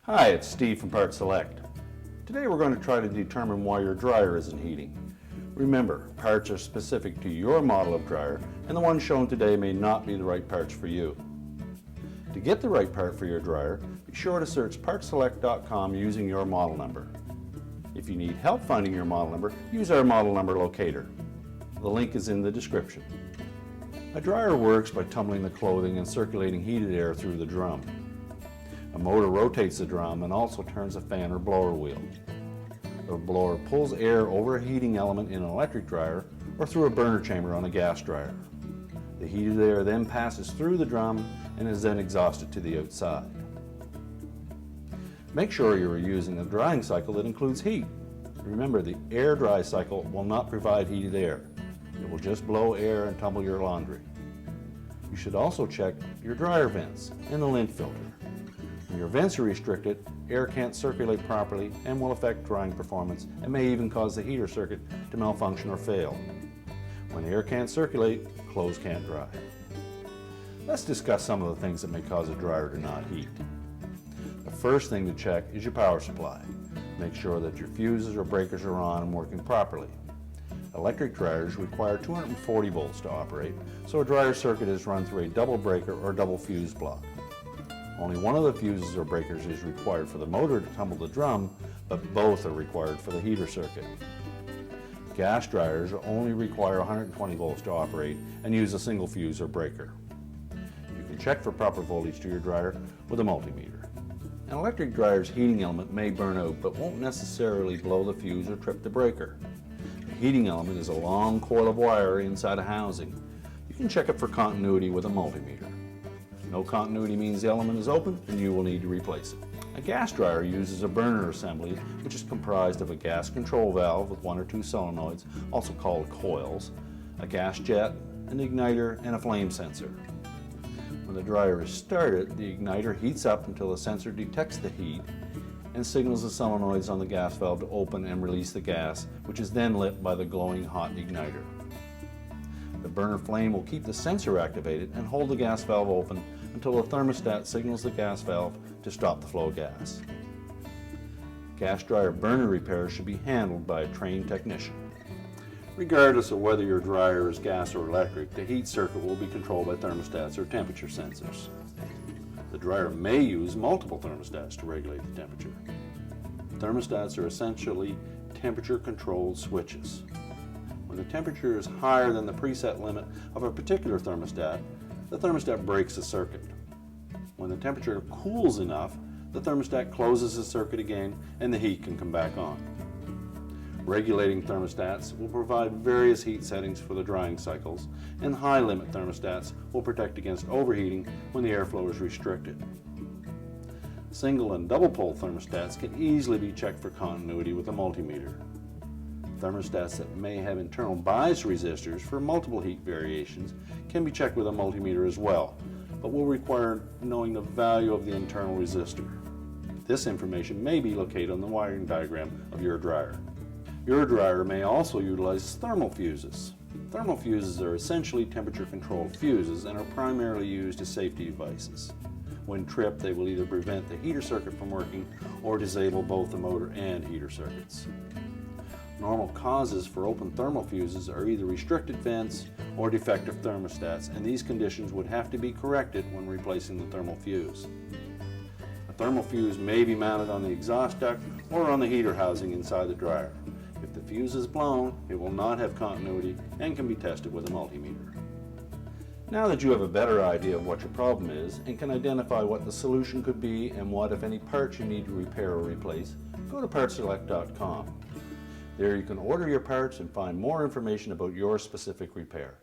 Hi, it's Steve from PartSelect. Today we're going to try to determine why your dryer isn't heating. Remember, parts are specific to your model of dryer, and the ones shown today may not be the right parts for you. To get the right part for your dryer, be sure to search PartSelect.com using your model number. If you need help finding your model number, use our model number locator. The link is in the description. A dryer works by tumbling the clothing and circulating heated air through the drum. A motor rotates the drum and also turns a fan or blower wheel. The blower pulls air over a heating element in an electric dryer or through a burner chamber on a gas dryer. The heated air then passes through the drum and is then exhausted to the outside. Make sure you are using a drying cycle that includes heat. Remember, the air dry cycle will not provide heated air. It will just blow air and tumble your laundry. You should also check your dryer vents and the lint filter. When your vents are restricted, air can't circulate properly and will affect drying performance and may even cause the heater circuit to malfunction or fail. When air can't circulate, clothes can't dry. Let's discuss some of the things that may cause a dryer to not heat. The first thing to check is your power supply. Make sure that your fuses or breakers are on and working properly. Electric dryers require 240 volts to operate, so a dryer circuit is run through a double breaker or double fuse block. Only one of the fuses or breakers is required for the motor to tumble the drum, but both are required for the heater circuit. Gas dryers only require 120 volts to operate and use a single fuse or breaker. You can check for proper voltage to your dryer with a multimeter. An electric dryer's heating element may burn out but won't necessarily blow the fuse or trip the breaker. The heating element is a long coil of wire inside a housing. You can check it for continuity with a multimeter. No continuity means the element is open and you will need to replace it. A gas dryer uses a burner assembly which is comprised of a gas control valve with one or two solenoids, also called coils, a gas jet, an igniter, and a flame sensor. When the dryer is started, the igniter heats up until the sensor detects the heat and signals the solenoids on the gas valve to open and release the gas, which is then lit by the glowing hot igniter. The burner flame will keep the sensor activated and hold the gas valve open until the thermostat signals the gas valve to stop the flow of gas. Gas dryer burner repairs should be handled by a trained technician. Regardless of whether your dryer is gas or electric, the heat circuit will be controlled by thermostats or temperature sensors. The dryer may use multiple thermostats to regulate the temperature. Thermostats are essentially temperature-controlled switches. When the temperature is higher than the preset limit of a particular thermostat, the thermostat breaks the circuit. When the temperature cools enough, the thermostat closes the circuit again and the heat can come back on. Regulating thermostats will provide various heat settings for the drying cycles, and high-limit thermostats will protect against overheating when the airflow is restricted. Single and double-pole thermostats can easily be checked for continuity with a multimeter. Thermostats that may have internal bias resistors for multiple heat variations can be checked with a multimeter as well, but will require knowing the value of the internal resistor. This information may be located on the wiring diagram of your dryer. Your dryer may also utilize thermal fuses. Thermal fuses are essentially temperature-controlled fuses and are primarily used as safety devices. When tripped, they will either prevent the heater circuit from working or disable both the motor and heater circuits. Normal causes for open thermal fuses are either restricted vents or defective thermostats, and these conditions would have to be corrected when replacing the thermal fuse. A thermal fuse may be mounted on the exhaust duct or on the heater housing inside the dryer. If the fuse is blown, it will not have continuity and can be tested with a multimeter. Now that you have a better idea of what your problem is and can identify what the solution could be and what, if any, parts you need to repair or replace, go to PartSelect.com. There you can order your parts and find more information about your specific repair.